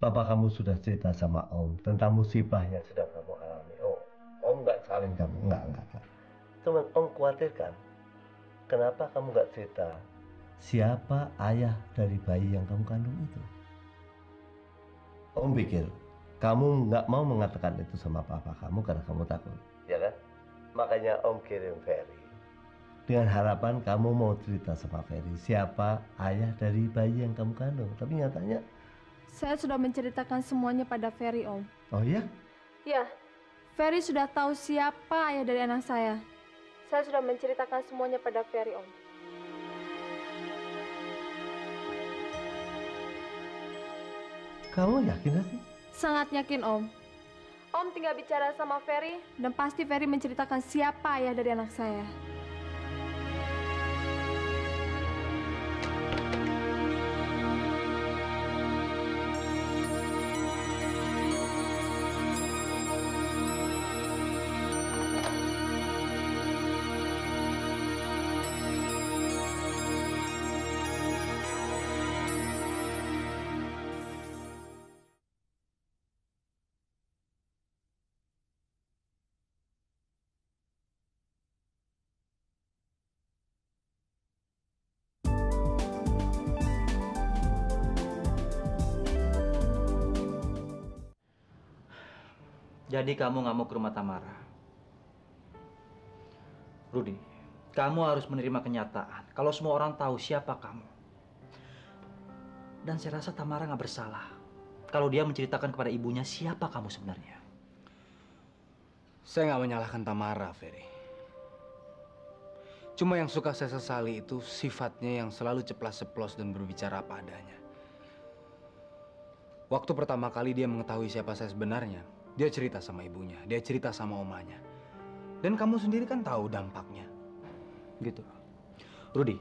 Papa kamu sudah cerita sama Om tentang musibah yang sedang kamu alami. Oh, Om nggak salin kamu, enggak. Cuman Om khawatirkan, kenapa kamu nggak cerita siapa ayah dari bayi yang kamu kandung itu? Om pikir kamu nggak mau mengatakan itu sama papa kamu karena kamu takut, ya kan? Makanya Om kirim Ferry dengan harapan kamu mau cerita sama Ferry siapa ayah dari bayi yang kamu kandung. Tapi nyatanya, saya sudah menceritakan semuanya pada Ferry, Om. oh iya? Ya, Ferry sudah tahu siapa ayah dari anak saya. Saya sudah menceritakan semuanya pada Ferry, Om. Kamu yakin sih? Sangat yakin, Om. Om tinggal bicara sama Ferry dan pasti Ferry menceritakan siapa ayah dari anak saya. Jadi kamu nggak mau ke rumah Tamara? Rudy, kamu harus menerima kenyataan kalau semua orang tahu siapa kamu. Dan saya rasa Tamara nggak bersalah kalau dia menceritakan kepada ibunya siapa kamu sebenarnya. Saya nggak menyalahkan Tamara, Ferry. Cuma yang suka saya sesali itu sifatnya yang selalu ceplas-ceplos dan berbicara apa adanya. Waktu pertama kali dia mengetahui siapa saya sebenarnya, dia cerita sama ibunya, dia cerita sama omanya. Dan kamu sendiri kan tahu dampaknya. Gitu. Rudy,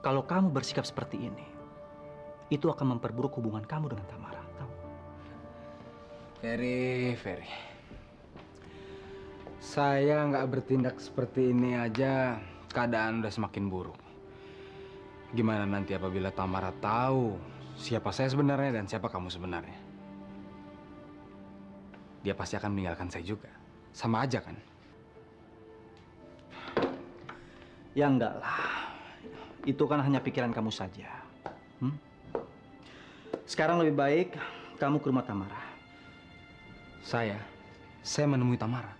kalau kamu bersikap seperti ini, itu akan memperburuk hubungan kamu dengan Tamara, tahu? Ferry. Saya nggak bertindak seperti ini aja, keadaan udah semakin buruk. Gimana nanti apabila Tamara tahu siapa saya sebenarnya dan siapa kamu sebenarnya? Dia pasti akan meninggalkan saya juga. Sama aja kan? Ya enggak lah. Itu kan hanya pikiran kamu saja. Sekarang lebih baik kamu ke rumah Tamara. Saya menemui Tamara.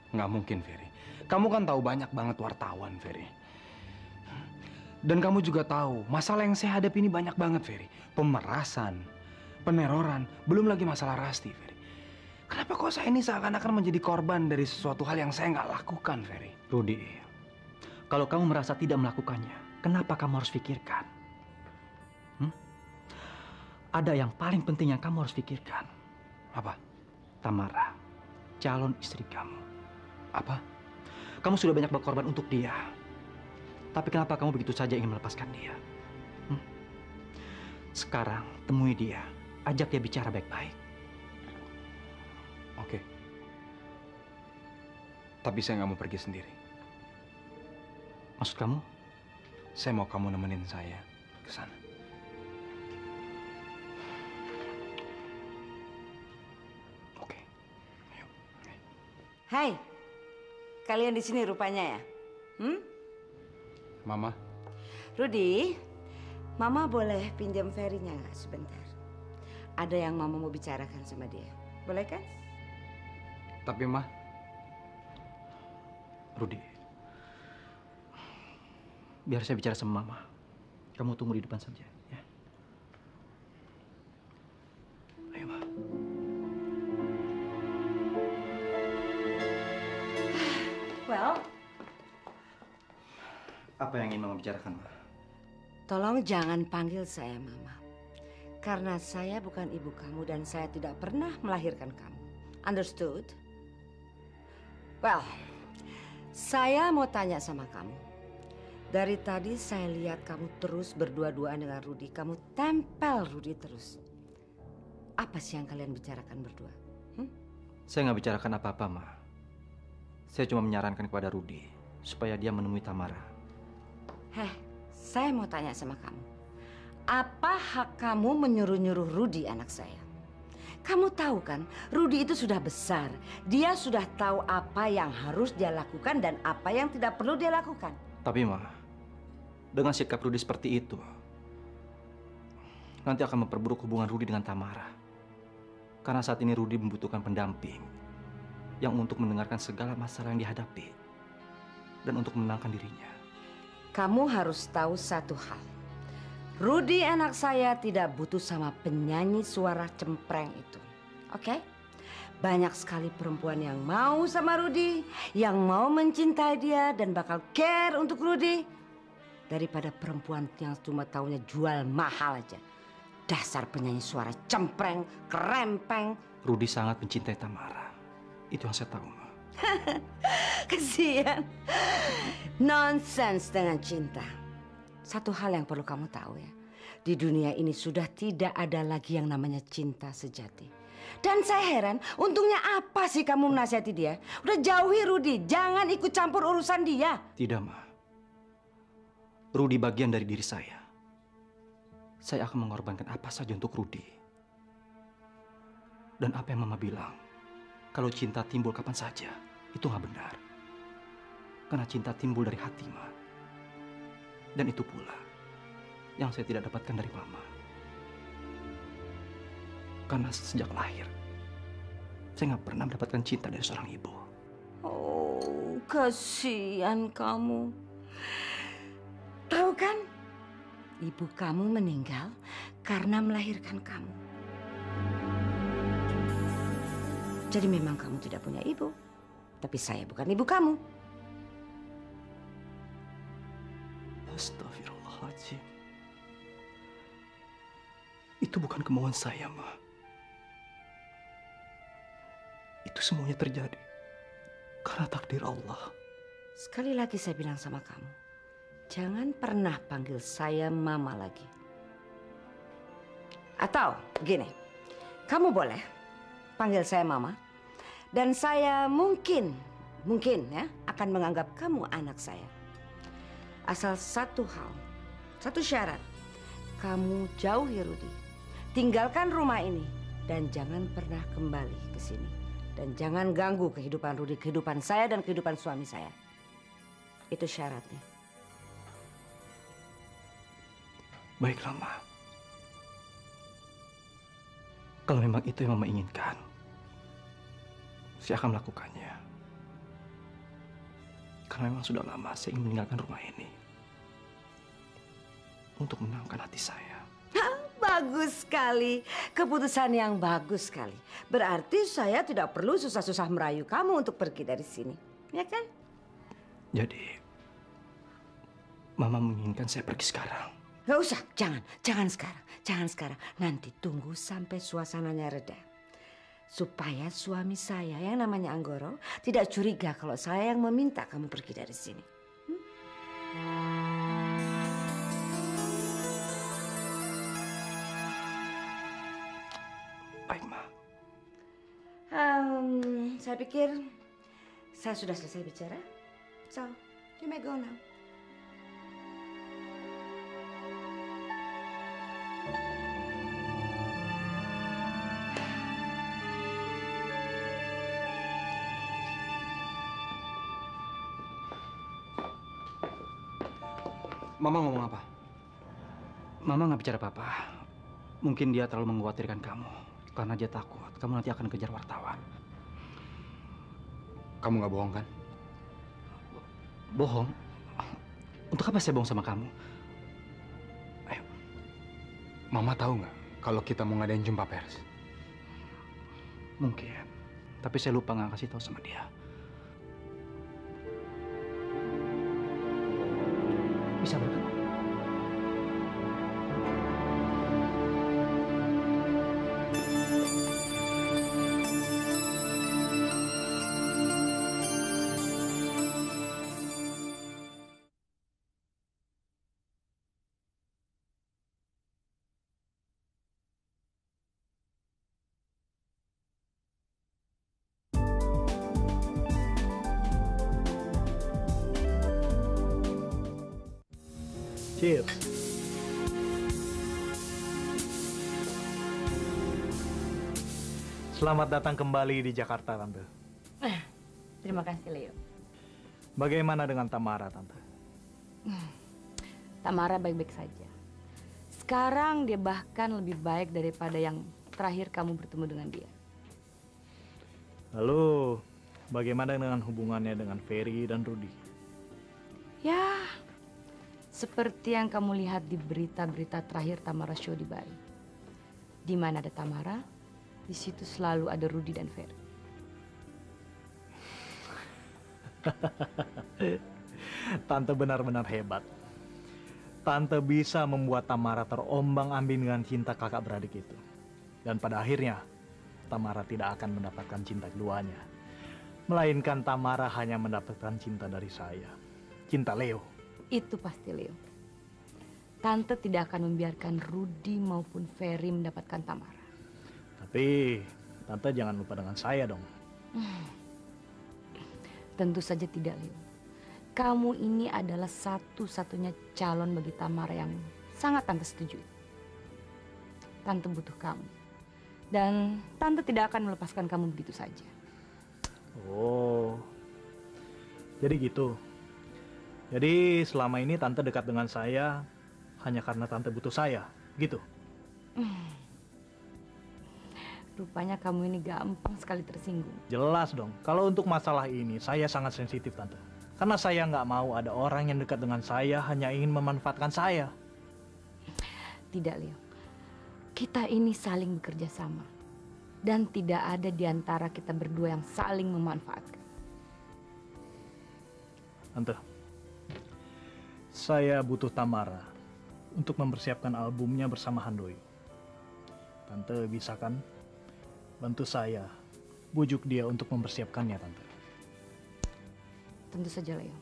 Nggak mungkin, Ferry. Kamu kan tahu banyak banget wartawan, Ferry. Dan kamu juga tahu, masalah yang saya hadapi ini banyak banget, Ferry. Pemerasan, peneroran, belum lagi masalah Rasti, Ferry. Kenapa kok saya ini seakan-akan menjadi korban dari sesuatu hal yang saya nggak lakukan, Ferry? Rudy, kalau kamu merasa tidak melakukannya, kenapa kamu harus pikirkan? Ada yang paling penting yang kamu harus pikirkan. Apa? Tamara, calon istri kamu. Apa? Kamu sudah banyak berkorban untuk dia. Tapi kenapa kamu begitu saja ingin melepaskan dia? Sekarang temui dia, ajak dia bicara baik-baik. Oke. Tapi saya nggak mau pergi sendiri. Maksud kamu? Saya mau kamu nemenin saya ke sana. Oke. Ayo. Hai. Kalian di sini rupanya ya? Mama. Rudy, Mama boleh pinjam Ferry-nya nggak sebentar? Ada yang Mama mau bicarakan sama dia. Boleh kan? Tapi, Ma. Rudy, biar saya bicara sama Mama. Kamu tunggu di depan saja, ya. Ayo, Ma. Well, apa yang ingin Mama bicarakan, Ma? tolong jangan panggil saya Mama. Karena saya bukan ibu kamu dan saya tidak pernah melahirkan kamu. Understood? Well, saya mau tanya sama kamu. Dari tadi saya lihat kamu terus berdua-duaan dengan Rudy. Kamu tempel Rudy terus. Apa sih yang kalian bicarakan berdua? Saya nggak bicarakan apa-apa, Ma. Saya cuma menyarankan kepada Rudy supaya dia menemui Tamara. Saya mau tanya sama kamu. Apa hak kamu menyuruh-nyuruh Rudy anak saya? Kamu tahu kan, Rudy itu sudah besar. Dia sudah tahu apa yang harus dia lakukan dan apa yang tidak perlu dia lakukan. Tapi Ma, dengan sikap Rudy seperti itu, nanti akan memperburuk hubungan Rudy dengan Tamara. Karena saat ini Rudy membutuhkan pendamping yang untuk mendengarkan segala masalah yang dihadapi dan untuk menenangkan dirinya. Kamu harus tahu satu hal. Rudy anak saya tidak butuh sama penyanyi suara cempreng itu. Oke? Banyak sekali perempuan yang mau sama Rudy, yang mau mencintai dia dan bakal care untuk Rudy. Daripada perempuan yang cuma taunya jual mahal aja. Dasar penyanyi suara cempreng, kerempeng. Rudy sangat mencintai Tamara. Itu yang saya tahu, Ma. Kasihan. Nonsens dengan cinta. Satu hal yang perlu kamu tahu ya. Di dunia ini sudah tidak ada lagi yang namanya cinta sejati. Dan saya heran, untungnya apa sih kamu menasihati dia? Udah jauhi Rudy, jangan ikut campur urusan dia. Tidak, Ma. Rudy bagian dari diri saya. Saya akan mengorbankan apa saja untuk Rudy. Dan apa yang Mama bilang, kalau cinta timbul kapan saja, itu nggak benar. Karena cinta timbul dari hati, Ma. Dan itu pula yang saya tidak dapatkan dari Mama. Karena sejak lahir, saya nggak pernah mendapatkan cinta dari seorang ibu. Oh, kasihan kamu. Tahu kan, ibu kamu meninggal karena melahirkan kamu. Jadi memang kamu tidak punya ibu. Tapi saya bukan ibu kamu. Astagfirullahaladzim. Itu bukan kemauan saya, Ma. Itu semuanya terjadi karena takdir Allah. Sekali lagi saya bilang sama kamu, jangan pernah panggil saya Mama lagi. Atau gini, kamu boleh panggil saya Mama, dan saya mungkin ya akan menganggap kamu anak saya. Asal satu hal, satu syarat, kamu jauhi Rudy, tinggalkan rumah ini, dan jangan pernah kembali ke sini. Dan jangan ganggu kehidupan Rudy, kehidupan saya dan kehidupan suami saya. Itu syaratnya. Baiklah, Ma. Kalau memang itu yang Mama inginkan, saya akan melakukannya. Karena memang sudah lama saya ingin meninggalkan rumah ini untuk menenangkan hati saya. Bagus sekali. Keputusan yang bagus sekali. Berarti saya tidak perlu susah-susah merayu kamu untuk pergi dari sini. Ya kan? Jadi, Mama menginginkan saya pergi sekarang. Gak usah, jangan sekarang. Nanti tunggu sampai suasananya reda. Supaya suami saya yang namanya Anggoro tidak curiga kalau saya yang meminta kamu pergi dari sini. Baik, Ma. Saya pikir saya sudah selesai bicara. So, you may go now. Mama ngomong apa? Mama nggak bicara apa-apa. Mungkin dia terlalu mengkhawatirkan kamu. Karena dia takut kamu nanti akan kejar wartawan. Kamu nggak bohong kan? Bohong? Untuk apa saya bohong sama kamu? Ayo. Mama tahu nggak kalau kita mau ngadain jumpa pers? Mungkin. Tapi saya lupa nggak kasih tahu sama dia. Bisa berapa? Cheers. Selamat datang kembali di Jakarta, Tante. Terima kasih, Leo. Bagaimana dengan Tamara, Tante? Tamara baik-baik saja. Sekarang dia bahkan lebih baik daripada yang terakhir kamu bertemu dengan dia. Lalu, bagaimana dengan hubungannya dengan Ferry dan Rudy? Ya, seperti yang kamu lihat di berita-berita terakhir Tamara Show di Bali. Di mana ada Tamara, di situ selalu ada Rudy dan Ferry. Tante benar-benar hebat. Tante bisa membuat Tamara terombang-ambing dengan cinta kakak beradik itu. Dan pada akhirnya, Tamara tidak akan mendapatkan cinta keduanya. Melainkan Tamara hanya mendapatkan cinta dari saya. Cinta Leo. Itu pasti, Leo. Tante tidak akan membiarkan Rudy maupun Ferry mendapatkan Tamara. Tapi, Tante jangan lupa dengan saya dong. Tentu saja tidak, Leo. Kamu ini adalah satu-satunya calon bagi Tamara yang sangat Tante setujui. Tante butuh kamu. Dan Tante tidak akan melepaskan kamu begitu saja. Oh, jadi gitu. Jadi selama ini Tante dekat dengan saya hanya karena Tante butuh saya, gitu? Rupanya kamu ini gampang sekali tersinggung. Jelas dong, kalau untuk masalah ini saya sangat sensitif, Tante. Karena saya nggak mau ada orang yang dekat dengan saya hanya ingin memanfaatkan saya. Tidak, Leo. Kita ini saling bekerja sama. Dan tidak ada di antara kita berdua yang saling memanfaatkan. Tante, saya butuh Tamara untuk mempersiapkan albumnya bersama Handoyo. Tante bisa kan bantu saya bujuk dia untuk mempersiapkannya, Tante? Tentu saja, Leo.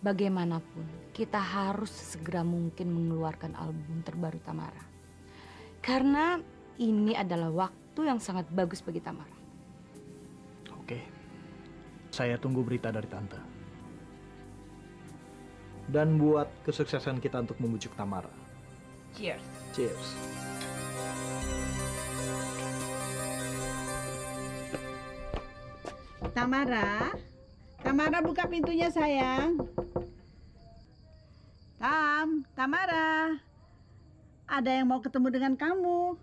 Bagaimanapun, kita harus segera mungkin mengeluarkan album terbaru Tamara. Karena ini adalah waktu yang sangat bagus bagi Tamara. Oke, saya tunggu berita dari Tante. Dan buat kesuksesan kita untuk membujuk Tamara. Cheers. Cheers. Tamara, Tamara buka pintunya sayang. Tamara, ada yang mau ketemu dengan kamu.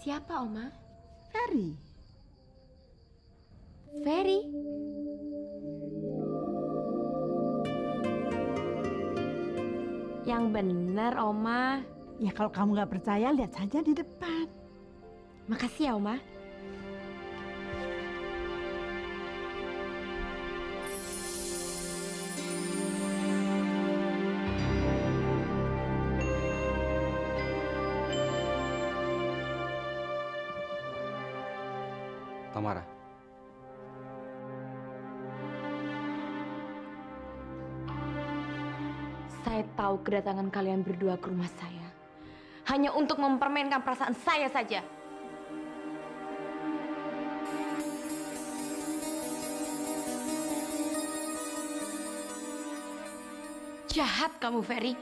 Siapa, Oma? Ferry. Ferry? Yang benar, Oma. Ya kalau kamu nggak percaya, lihat saja di depan. Makasih ya, Oma. Tamara. Saya tahu kedatangan kalian berdua ke rumah saya hanya untuk mempermainkan perasaan saya saja. Jahat kamu, Ferry.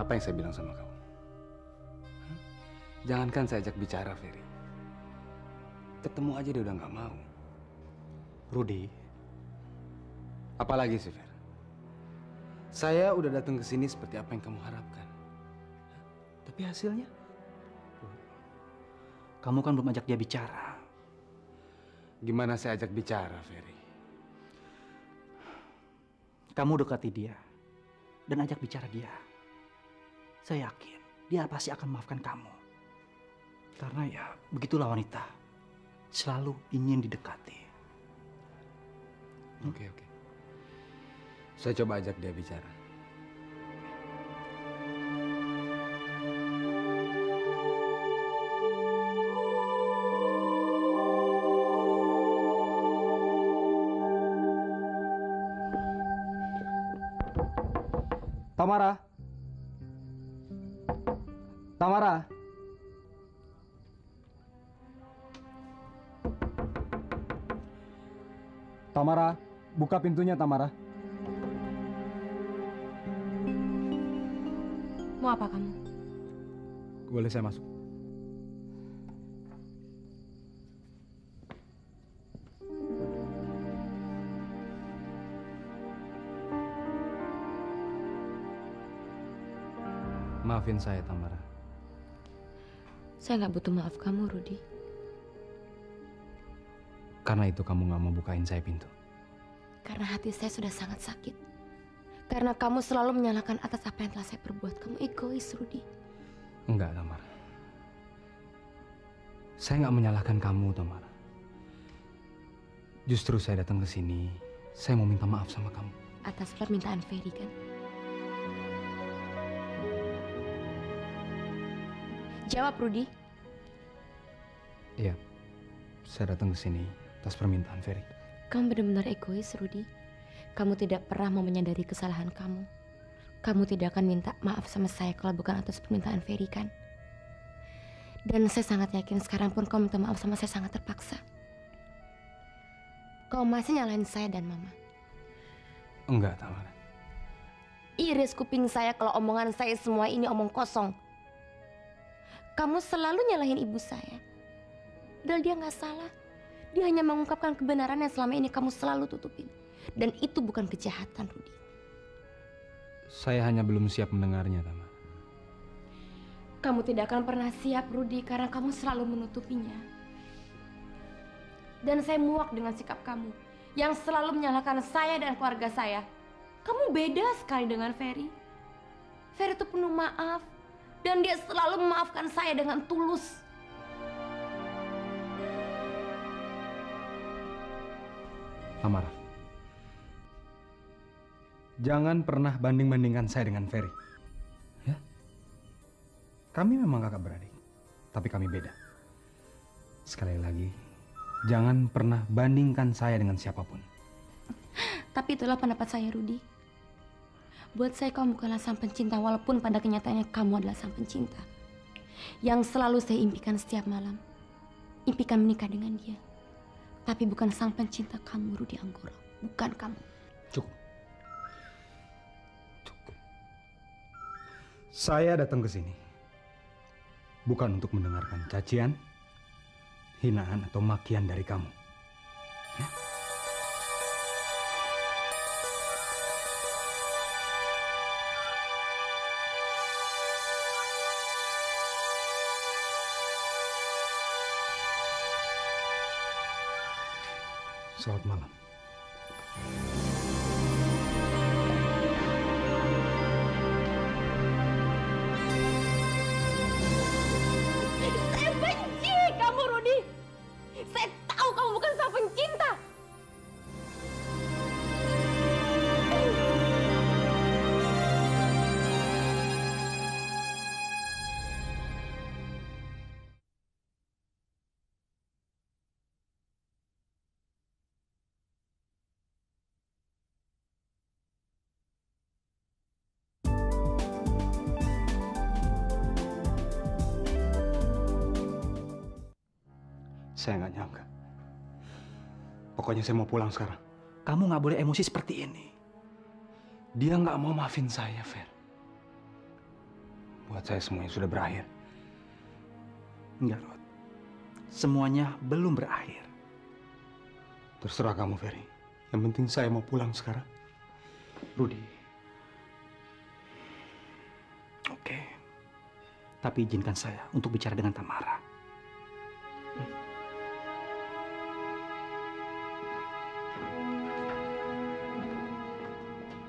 Apa yang saya bilang sama kamu? Jangankan saya ajak bicara, Ferry. Ketemu aja dia udah nggak mau. Rudy, Apalagi sih, Fer? Saya udah datang ke sini seperti apa yang kamu harapkan. Tapi hasilnya? kamu kan belum ajak dia bicara. Gimana saya ajak bicara, Ferry? Kamu dekati dia dan ajak bicara dia. Saya yakin dia pasti akan maafkan kamu. Karena ya begitulah wanita. Selalu ingin didekati. Oke. Saya coba ajak dia bicara. Tamara. Tamara. Tamara, buka pintunya, Tamara. apa kamu? Boleh saya masuk? Maafin saya, Tamara. Saya nggak butuh maaf kamu, Rudy. Karena itu kamu nggak mau bukain saya pintu. Karena hati saya sudah sangat sakit. Karena kamu selalu menyalahkan atas apa yang telah saya perbuat. Kamu egois, Rudy. Enggak, Tamara. Saya nggak menyalahkan kamu, Tamara. Justru saya datang ke sini, saya mau minta maaf sama kamu. Atas permintaan Ferry, kan? Jawab, Rudy. Iya, saya datang ke sini atas permintaan Ferry. Kamu benar-benar egois, Rudy. Kamu tidak pernah mau menyadari kesalahan kamu. Kamu tidak akan minta maaf sama saya kalau bukan atas permintaan Ferry, kan? Dan saya sangat yakin sekarang pun kamu minta maaf sama saya sangat terpaksa. Kau masih nyalahin saya dan Mama. Enggak, Tamara. Iris kuping saya kalau omongan saya semua ini omong kosong. Kamu selalu nyalahin ibu saya. Padahal dia nggak salah. Dia hanya mengungkapkan kebenaran yang selama ini kamu selalu tutupin. Dan itu bukan kejahatan, Rudy. Saya hanya belum siap mendengarnya, Tamara. Kamu tidak akan pernah siap, Rudy, karena kamu selalu menutupinya. Dan saya muak dengan sikap kamu yang selalu menyalahkan saya dan keluarga saya. Kamu beda sekali dengan Ferry. Ferry itu penuh maaf. Dan dia selalu memaafkan saya dengan tulus. Tamara, jangan pernah banding-bandingkan saya dengan Ferry. Ya? Kami memang kakak beradik, tapi kami beda. Sekali lagi, jangan pernah bandingkan saya dengan siapapun. Tapi itulah pendapat saya, Rudy. Buat saya kamu bukanlah sang pencinta, walaupun pada kenyataannya kamu adalah sang pencinta. Yang selalu saya impikan setiap malam. Impikan menikah dengan dia. Tapi bukan sang pencinta kamu, Rudy Anggoro. Bukan kamu. Cukup. Cukup. Saya datang ke sini bukan untuk mendengarkan cacian, hinaan atau makian dari kamu. Ya? Selamat malam. Saya benci kamu, Rudy. Saya tahu kamu bukan sang pencinta. Saya nggak nyangka. Pokoknya saya mau pulang sekarang. Kamu nggak boleh emosi seperti ini. Dia nggak mau maafin saya, Fer. Buat saya semuanya sudah berakhir. Enggak, Rod. Semuanya belum berakhir. Terserah kamu, Ferry. Yang penting saya mau pulang sekarang. Rudy. Oke. Tapi izinkan saya untuk bicara dengan Tamara.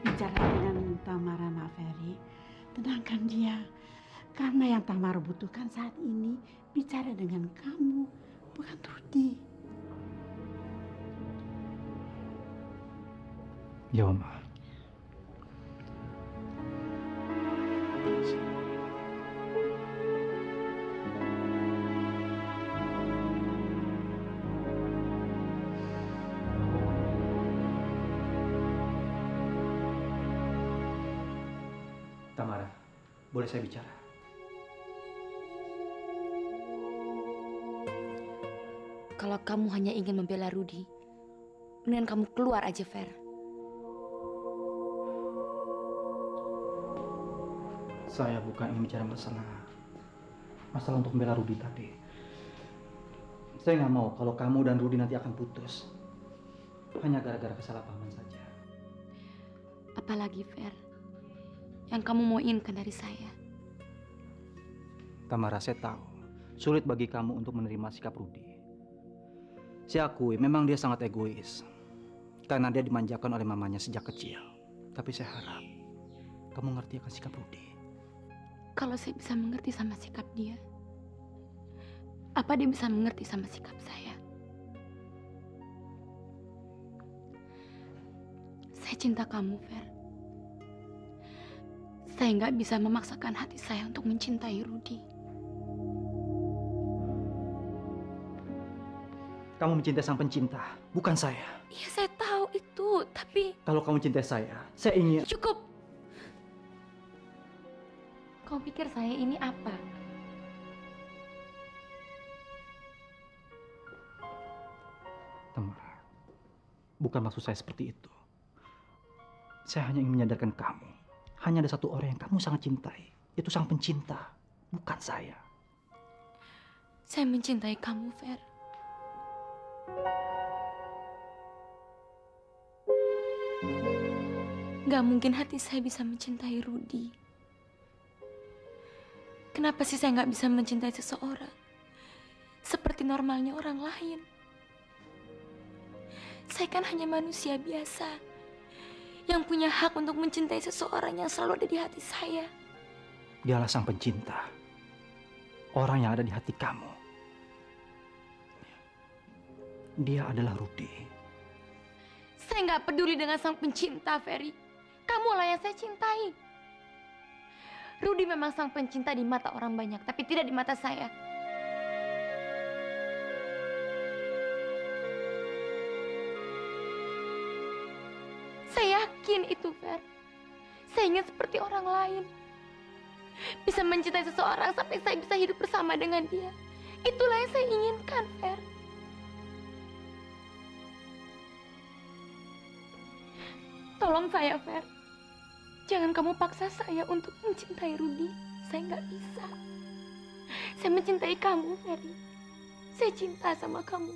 Bicara dengan Tamara, Mak Ferry. Tenangkan dia. Karena yang Tamara butuhkan saat ini bicara dengan kamu, bukan Rudy. Ya, Oma. Tamara, boleh saya bicara? Kalau kamu hanya ingin membela Rudy, mendingan kamu keluar aja, Fer. Saya bukan ingin bicara masalah untuk membela Rudi tadi. Saya nggak mau kalau kamu dan Rudi nanti akan putus hanya gara-gara kesalahpahaman saja. Apalagi Fer, yang kamu mau inginkan dari saya? Tamara, saya tahu sulit bagi kamu untuk menerima sikap Rudi. Saya akui memang dia sangat egois karena dia dimanjakan oleh mamanya sejak kecil. Tapi saya harap kamu ngerti akan sikap Rudi. Kalau saya bisa mengerti sama sikap dia, apa dia bisa mengerti sama sikap saya? Saya cinta kamu, Fer. Saya nggak bisa memaksakan hati saya untuk mencintai Rudi. Kamu mencintai sang pencinta, bukan saya. Iya, saya tahu itu, tapi... Kalau kamu cintai saya ingin... Cukup! Kau pikir saya ini apa? Tamara, bukan maksud saya seperti itu. Saya hanya ingin menyadarkan kamu. Hanya ada satu orang yang kamu sangat cintai. Itu sang pencinta, bukan saya. Saya mencintai kamu, Fer. Gak mungkin hati saya bisa mencintai Rudi. Kenapa sih saya gak bisa mencintai seseorang seperti normalnya orang lain? Saya kan hanya manusia biasa yang punya hak untuk mencintai seseorang yang selalu ada di hati saya. Dialah sang pencinta, orang yang ada di hati kamu. Dia adalah Rudi. Saya nggak peduli dengan sang pencinta, Ferry. Kamulah yang saya cintai. Rudi memang sang pencinta di mata orang banyak, tapi tidak di mata saya. Saya yakin itu, Fer. Saya ingin seperti orang lain. Bisa mencintai seseorang sampai saya bisa hidup bersama dengan dia. Itulah yang saya inginkan, Fer. Tolong saya, Fer. Jangan kamu paksa saya untuk mencintai Rudi. Saya nggak bisa. Saya mencintai kamu, Ferry. Saya cinta sama kamu.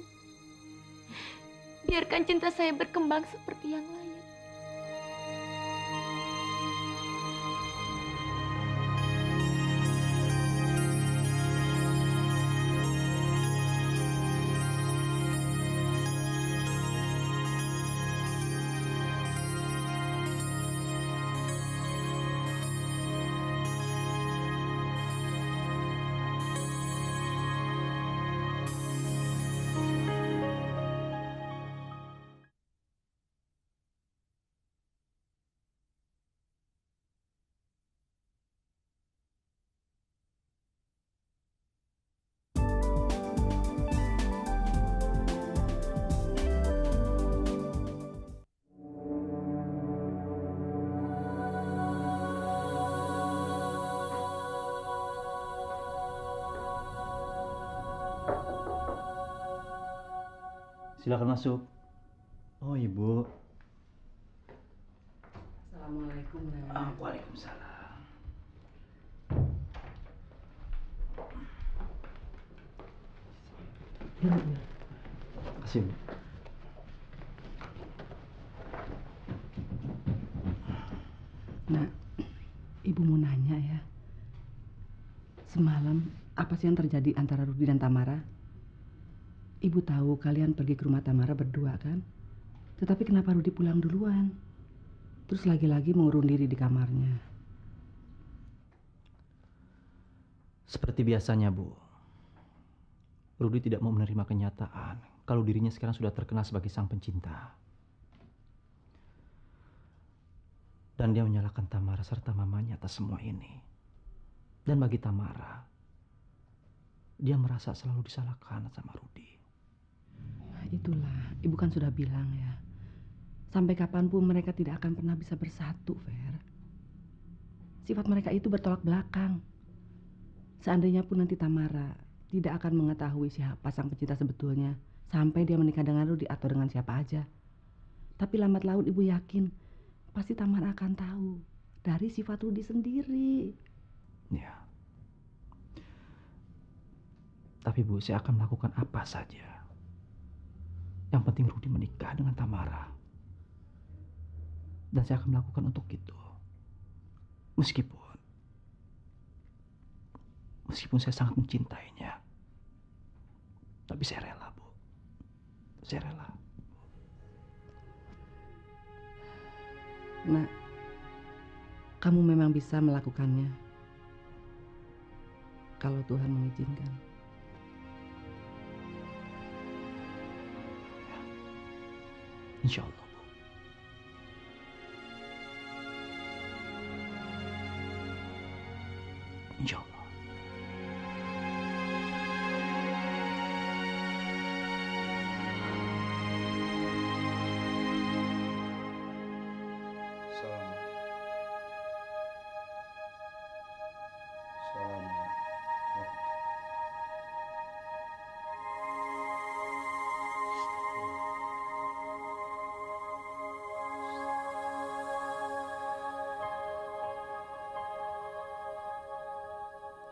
Biarkan cinta saya berkembang seperti yang lain. Silakan masuk. Oh, Ibu. Assalamualaikum, Nak. Waalaikumsalam. Kasih, Bu. Nak, Ibu mau nanya ya. Semalam apa sih yang terjadi antara Rudi dan Tamara? Ibu tahu kalian pergi ke rumah Tamara berdua kan? Tetapi kenapa Rudi pulang duluan? Terus lagi-lagi mengurung diri di kamarnya. Seperti biasanya, Bu. Rudi tidak mau menerima kenyataan kalau dirinya sekarang sudah terkenal sebagai sang pencinta. Dan dia menyalahkan Tamara serta mamanya atas semua ini. Dan bagi Tamara, dia merasa selalu disalahkan sama Rudi. Itulah, Ibu kan sudah bilang ya. Sampai kapanpun mereka tidak akan pernah bisa bersatu, Fer. Sifat mereka itu bertolak belakang. Seandainya pun nanti Tamara tidak akan mengetahui siapa sang pencinta sebetulnya sampai dia menikah dengan Rudi atau dengan siapa aja. Tapi lambat laun Ibu yakin pasti Tamara akan tahu dari sifat Rudi sendiri. Ya. Tapi Bu, saya akan melakukan apa saja. Yang penting Rudi menikah dengan Tamara. Dan saya akan melakukan untuk itu. Meskipun saya sangat mencintainya. Tapi saya rela, Bu. Saya rela. Nak, kamu memang bisa melakukannya. Kalau Tuhan mengizinkan. Insya Allah, Bu. Insya Allah.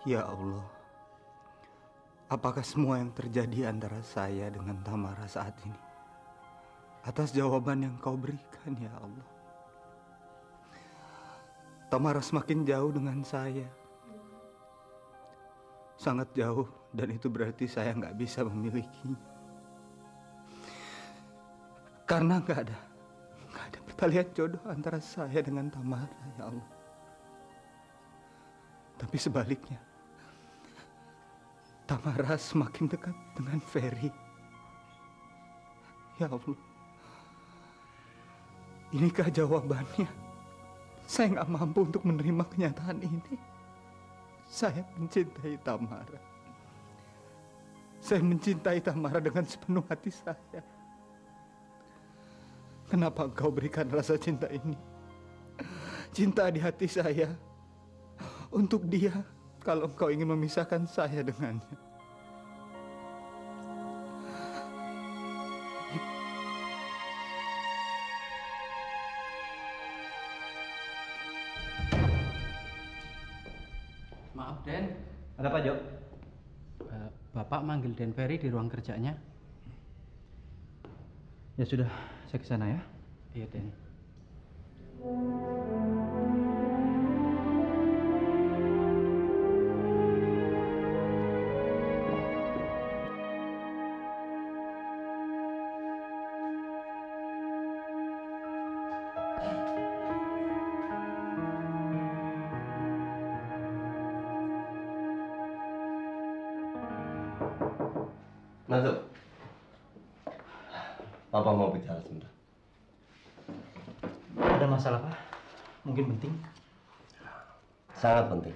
Ya Allah, apakah semua yang terjadi antara saya dengan Tamara saat ini atas jawaban yang kau berikan, ya Allah? Tamara semakin jauh dengan saya. Sangat jauh, dan itu berarti saya nggak bisa memilikinya. Karena nggak ada pertalian jodoh antara saya dengan Tamara, ya Allah. Tapi sebaliknya, Tamara semakin dekat dengan Ferry. Ya Allah, inikah jawabannya? Saya nggak mampu untuk menerima kenyataan ini. Saya mencintai Tamara. Saya mencintai Tamara dengan sepenuh hati saya. Kenapa engkau berikan rasa cinta ini? Cinta di hati saya untuk dia. Kalau engkau ingin memisahkan saya dengannya. Maaf, Den. Ada apa, Jo? Bapak manggil Den Ferry di ruang kerjanya. Ya sudah, saya ke sana ya. Iya, Den. Masuk. Papa mau bicara sebentar. Ada masalah, Pak? Mungkin penting? Sangat penting.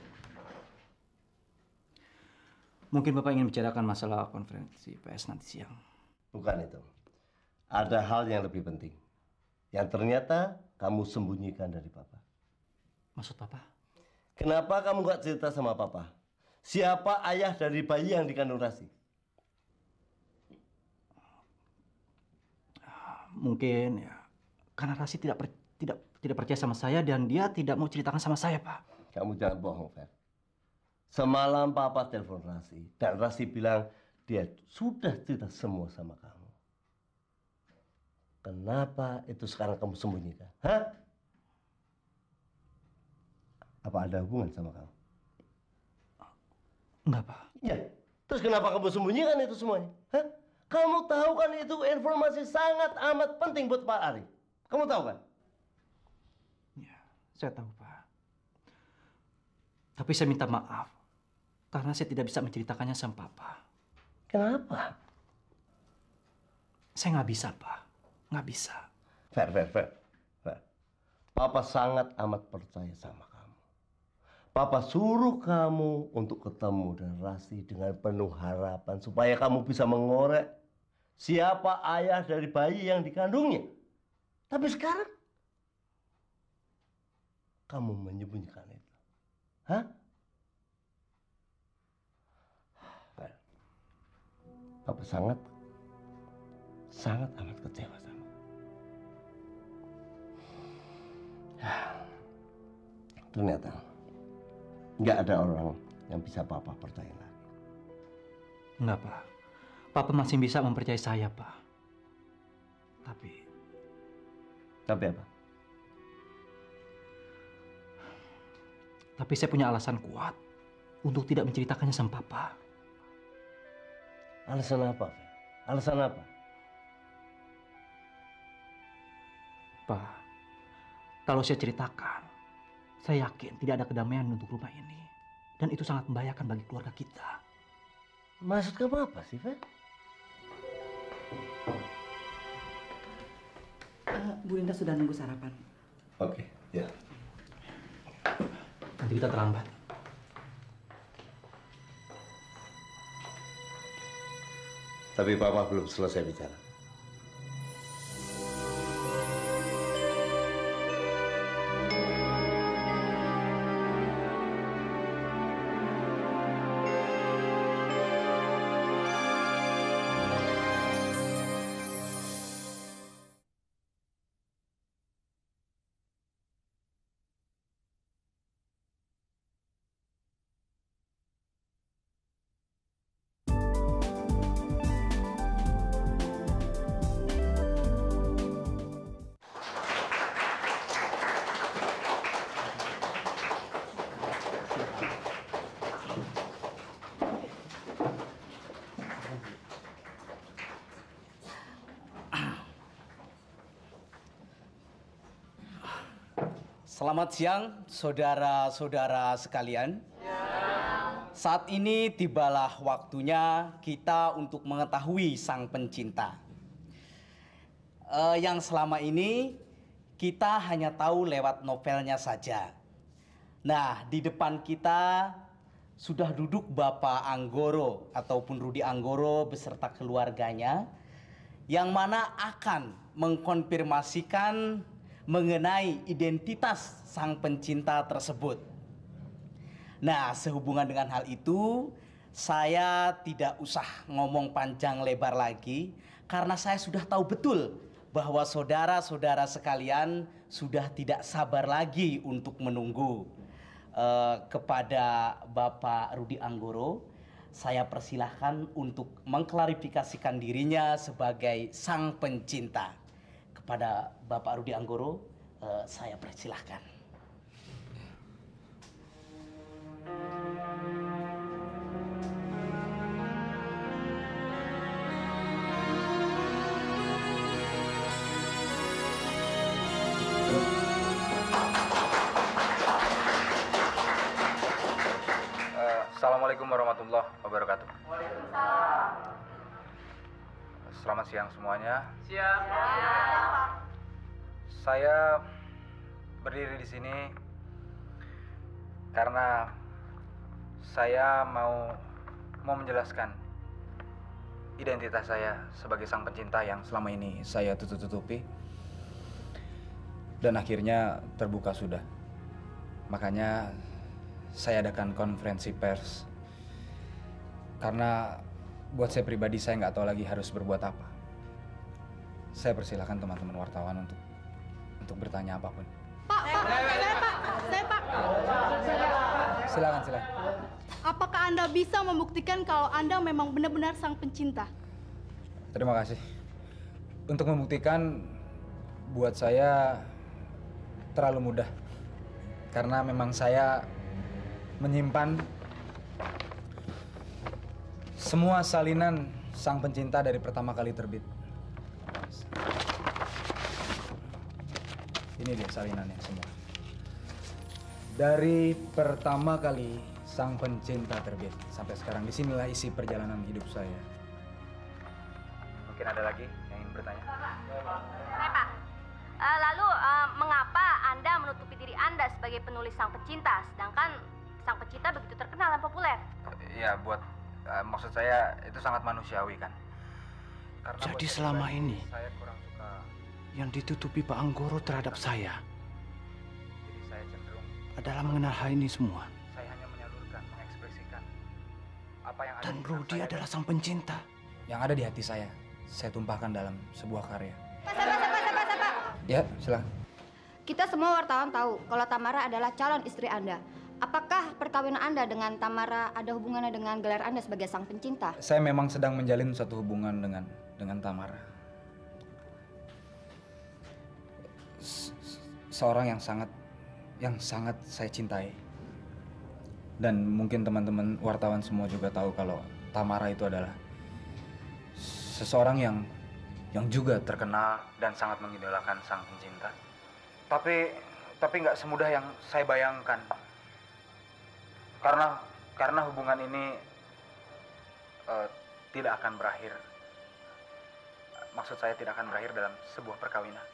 Mungkin Bapak ingin bicarakan masalah konferensi PS nanti siang. Bukan itu. Ada hal yang lebih penting. Yang ternyata kamu sembunyikan dari Papa. Maksud Papa? Kenapa kamu gak cerita sama Papa? Siapa ayah dari bayi yang dikandung Rasi? Mungkin ya karena Rasi tidak percaya sama saya dan dia tidak mau ceritakan sama saya, Pak. Kamu jangan bohong, Fer. Semalam Papa telepon Rasi dan Rasi bilang dia sudah cerita semua sama kamu. Kenapa itu sekarang kamu sembunyikan? Hah? Apa ada hubungan sama kamu? Enggak, Pak. Ya. Terus kenapa kamu sembunyikan itu semuanya? Hah? Kamu tahu kan itu informasi sangat amat penting buat Pak Ari. Kamu tahu kan? Ya, saya tahu, Pak. Tapi saya minta maaf karena saya tidak bisa menceritakannya sama Papa. Kenapa? Saya nggak bisa, Pak. Nggak bisa. Fer. Papa sangat amat percaya sama kamu. Papa suruh kamu untuk ketemu dan Rasi dengan penuh harapan supaya kamu bisa mengorek siapa ayah dari bayi yang dikandungnya. Tapi sekarang kamu menyembunyikan itu. Hah? Fer, Papa sangat amat kecewa sama kamu. Ternyata Nggak ada orang yang bisa Papa percaya lagi. Enggak, Pak. Papa masih bisa mempercayai saya, Pak. Tapi apa? Tapi saya punya alasan kuat untuk tidak menceritakannya sama Papa. Alasan apa, Fer? Alasan apa? Pak, kalau saya ceritakan, saya yakin tidak ada kedamaian untuk rumah ini. Dan itu sangat membahayakan bagi keluarga kita. Maksud kamu apa sih, Fer? Bu Linda sudah nunggu sarapan. Oke, ya. Nanti kita terlambat. Tapi Papa belum selesai bicara. Selamat siang, saudara-saudara sekalian. Saat ini tibalah waktunya kita untuk mengetahui Sang Pencinta. Yang selama ini kita hanya tahu lewat novelnya saja. Nah, di depan kita sudah duduk Bapak Anggoro ataupun Rudi Anggoro beserta keluarganya, yang mana akan mengkonfirmasikan mengenai identitas sang pencinta tersebut. Nah, sehubungan dengan hal itu, saya tidak usah ngomong panjang lebar lagi karena saya sudah tahu betul bahwa saudara-saudara sekalian sudah tidak sabar lagi untuk menunggu. Kepada Bapak Rudi Anggoro, saya persilahkan untuk mengklarifikasikan dirinya sebagai sang pencinta. Kepada Bapak Rudi Anggoro, saya persilahkan. Assalamualaikum warahmatullahi wabarakatuh. Selamat siang semuanya. Siang. Saya berdiri di sini karena saya mau menjelaskan identitas saya sebagai sang pencinta yang selama ini saya tutup-tutupi dan akhirnya terbuka sudah. Makanya saya adakan konferensi pers karena buat saya pribadi saya nggak tahu lagi harus berbuat apa. Saya persilahkan teman-teman wartawan untuk bertanya apapun. Pak. Silakan. Apakah Anda bisa membuktikan kalau Anda memang benar-benar sang pencinta? Terima kasih. Untuk membuktikan buat saya terlalu mudah. Karena memang saya menyimpan semua salinan sang pencinta dari pertama kali terbit. Ini dia salinannya semua. Dari pertama kali sang pencinta terbit sampai sekarang, disinilah isi perjalanan hidup saya. Mungkin ada lagi yang ingin bertanya? Pak. Lalu mengapa Anda menutupi diri Anda sebagai penulis sang pencinta, sedangkan sang pencinta begitu terkenal dan populer? Ya, maksud saya itu sangat manusiawi kan. Karena jadi selama ini saya kurang suka yang ditutupi Pak Anggoro terhadap saya jadi saya cenderung adalah mengenal hal ini semua. saya hanya menyalurkan, mengekspresikan apa yang ada Dan di Rudi saya. adalah sang pencinta. Yang ada di hati saya tumpahkan dalam sebuah karya. Pak. Ya, silakan. Kita semua wartawan tahu kalau Tamara adalah calon istri Anda. Apakah perkawinan Anda dengan Tamara ada hubungannya dengan gelar Anda sebagai sang pencinta? Saya memang sedang menjalin suatu hubungan dengan Tamara. Seorang yang sangat saya cintai. Dan mungkin teman-teman wartawan semua juga tahu kalau Tamara itu adalah seseorang yang juga terkenal dan sangat mengidolakan sang pencinta. Tapi nggak semudah yang saya bayangkan. Karena hubungan ini tidak akan berakhir. Maksud saya tidak akan berakhir dalam sebuah perkawinan.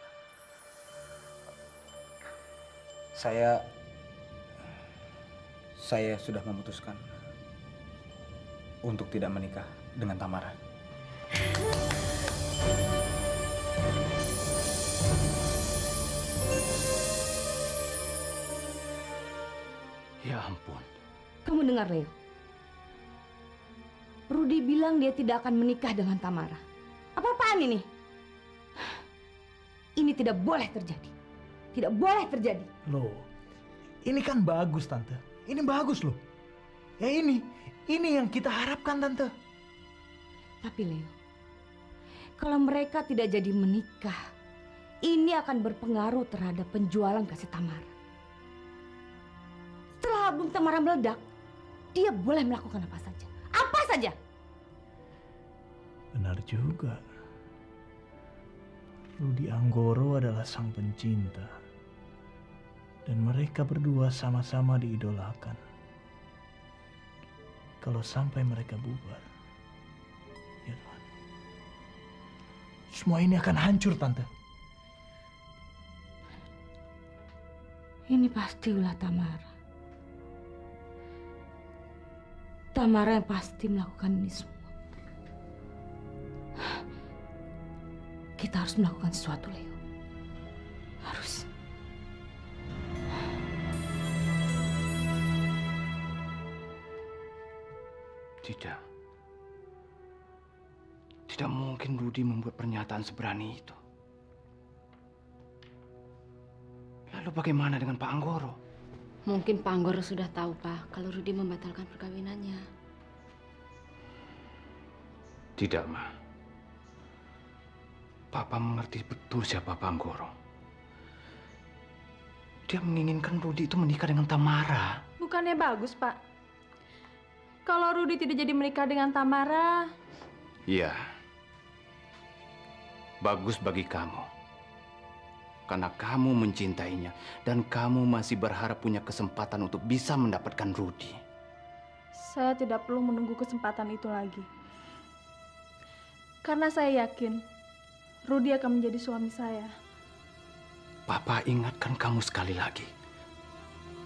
Saya sudah memutuskan untuk tidak menikah dengan Tamara. Ya ampun. Kamu dengar, Leo? Rudy bilang dia tidak akan menikah dengan Tamara. Apa-apaan ini? Ini tidak boleh terjadi. Tidak boleh terjadi. Loh, ini kan bagus, Tante. Ini bagus loh. Ya ini yang kita harapkan, Tante. Tapi Leo, kalau mereka tidak jadi menikah, ini akan berpengaruh terhadap penjualan kaset Tamara. Setelah album Tamara meledak, dia boleh melakukan apa saja. Apa saja. Benar juga. Rudy Anggoro adalah sang pencinta. Dan mereka berdua sama-sama diidolakan. Kalau sampai mereka bubar, ya Tuhan, semua ini akan hancur, Tante. Ini pasti ulah Tamara. Tamara yang pasti melakukan ini semua. Kita harus melakukan sesuatu, Leo. Harus. Tidak. Tidak mungkin Rudy membuat pernyataan seberani itu. Lalu bagaimana dengan Pak Anggoro? Mungkin Pak Anggoro sudah tahu, Pak, kalau Rudy membatalkan perkawinannya. Tidak, Ma. Papa mengerti betul siapa Pak Anggoro. Dia menginginkan Rudy itu menikah dengan Tamara. Bukannya bagus, Pak? Kalau Rudy tidak jadi menikah dengan Tamara... Iya. Bagus bagi kamu. Karena kamu mencintainya dan kamu masih berharap punya kesempatan untuk bisa mendapatkan Rudy. Saya tidak perlu menunggu kesempatan itu lagi. Karena saya yakin Rudy akan menjadi suami saya. Papa ingatkan kamu sekali lagi.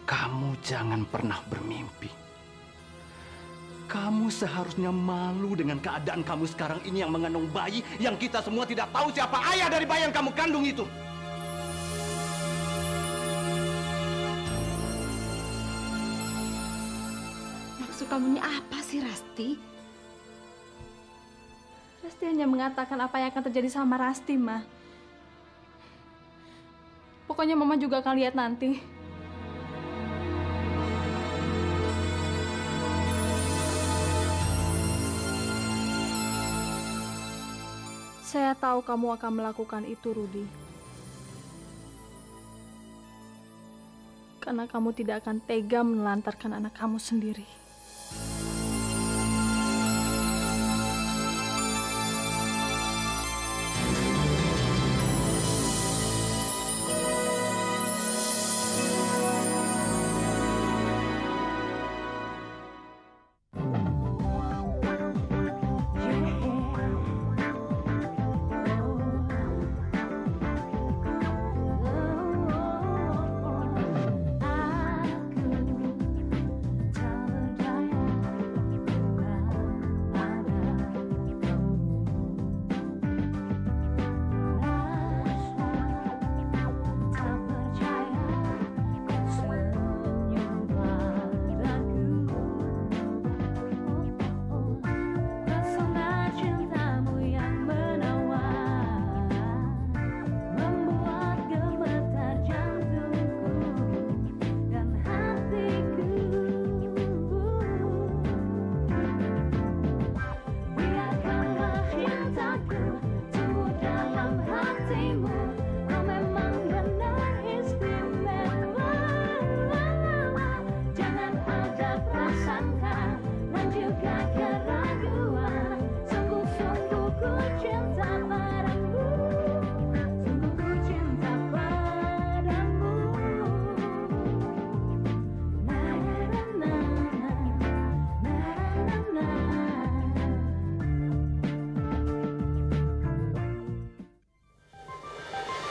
Kamu jangan pernah bermimpi. Kamu seharusnya malu dengan keadaan kamu sekarang ini yang mengandung bayi yang kita semua tidak tahu siapa ayah dari bayi yang kamu kandung itu. Maksud kamu ini apa sih, Rasti? Rasti hanya mengatakan apa yang akan terjadi sama Rasti, Ma. Pokoknya Mama juga akan lihat nanti. Saya tahu kamu akan melakukan itu, Rudy. Karena kamu tidak akan tega menelantarkan anak kamu sendiri.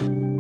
Thank you.